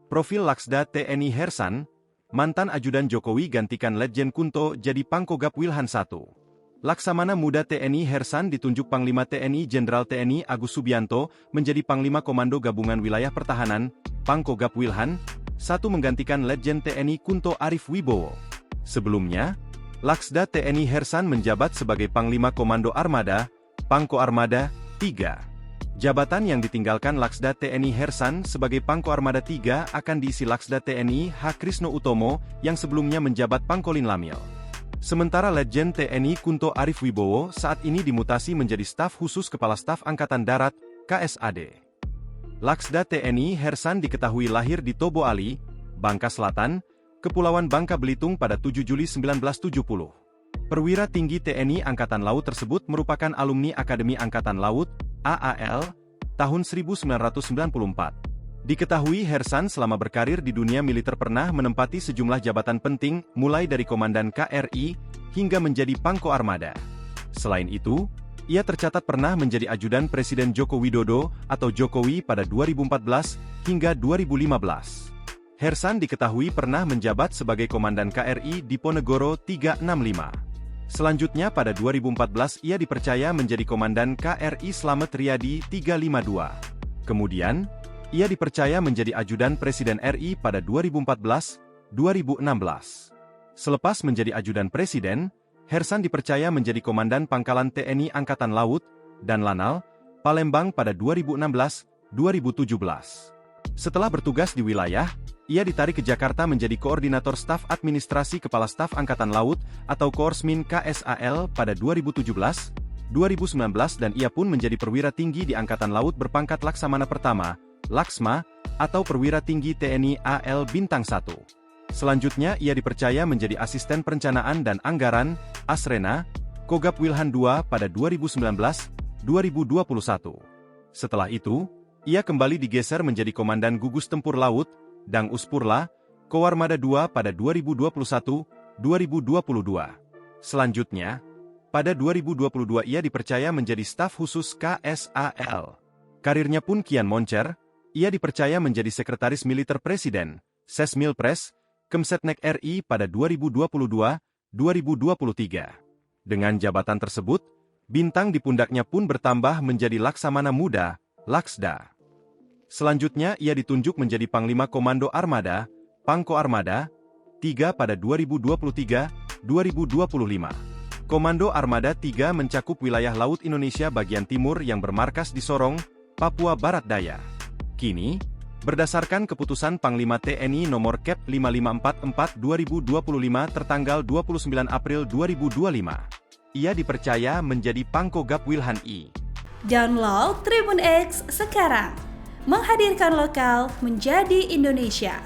Profil Laksda TNI Hersan, mantan ajudan Jokowi gantikan Letjen Kunto jadi Pangkogap Wilhan I. Laksamana Muda TNI Hersan ditunjuk Panglima TNI Jenderal TNI Agus Subianto menjadi Panglima Komando Gabungan Wilayah Pertahanan, Pangkogap Wilhan I menggantikan Letjen TNI Kunto Arif Wibowo. Sebelumnya, Laksda TNI Hersan menjabat sebagai Panglima Komando Armada, Pangko Armada, 3. Jabatan yang ditinggalkan Laksda TNI Hersan sebagai Pangko Armada 3 akan diisi Laksda TNI H. Krisno Utomo yang sebelumnya menjabat Pangkolin Lamil. Sementara Letjen TNI Kunto Arif Wibowo saat ini dimutasi menjadi Staf Khusus Kepala Staf Angkatan Darat, KSAD. Laksda TNI Hersan diketahui lahir di Tobo Ali, Bangka Selatan, Kepulauan Bangka Belitung pada 7 Juli 1970. Perwira tinggi TNI Angkatan Laut tersebut merupakan alumni Akademi Angkatan Laut, AAL, tahun 1994. Diketahui Hersan selama berkarir di dunia militer pernah menempati sejumlah jabatan penting, mulai dari Komandan KRI, hingga menjadi Pangko Armada. Selain itu, ia tercatat pernah menjadi ajudan Presiden Joko Widodo atau Jokowi pada 2014 hingga 2015. Hersan diketahui pernah menjabat sebagai Komandan KRI Diponegoro 365. Selanjutnya pada 2014 ia dipercaya menjadi Komandan KRI Slamet Riyadi 352. Kemudian, ia dipercaya menjadi ajudan Presiden RI pada 2014-2016. Selepas menjadi ajudan Presiden, Hersan dipercaya menjadi Komandan Pangkalan TNI Angkatan Laut dan Lanal, Palembang pada 2016-2017. Setelah bertugas di wilayah, ia ditarik ke Jakarta menjadi Koordinator Staf Administrasi Kepala Staf Angkatan Laut atau Korsmin KSAL pada 2017, 2019 dan ia pun menjadi perwira tinggi di Angkatan Laut berpangkat Laksamana Pertama, Laksma, atau perwira tinggi TNI AL Bintang 1. Selanjutnya ia dipercaya menjadi Asisten Perencanaan dan Anggaran, Asrena, Kogap Wilhan II pada 2019-2021. Setelah itu, ia kembali digeser menjadi Komandan Gugus Tempur Laut, Dang Uspurla, Koarmada II pada 2021-2022. Selanjutnya, pada 2022 ia dipercaya menjadi Staf Khusus KSAL. Karirnya pun kian moncer, ia dipercaya menjadi Sekretaris Militer Presiden, Sesmilpres, Kemsetnek RI pada 2022-2023. Dengan jabatan tersebut, bintang di pundaknya pun bertambah menjadi Laksamana Muda, Laksda. Selanjutnya ia ditunjuk menjadi Panglima Komando Armada, Pangko Armada, 3 pada 2023-2025. Komando Armada 3 mencakup wilayah Laut Indonesia bagian timur yang bermarkas di Sorong, Papua Barat Daya. Kini, berdasarkan keputusan Panglima TNI nomor Kep 5544/2025 tertanggal 29 April 2025, ia dipercaya menjadi Pangkogap Wilhan I. Download Tribun X sekarang. Menghadirkan lokal menjadi Indonesia.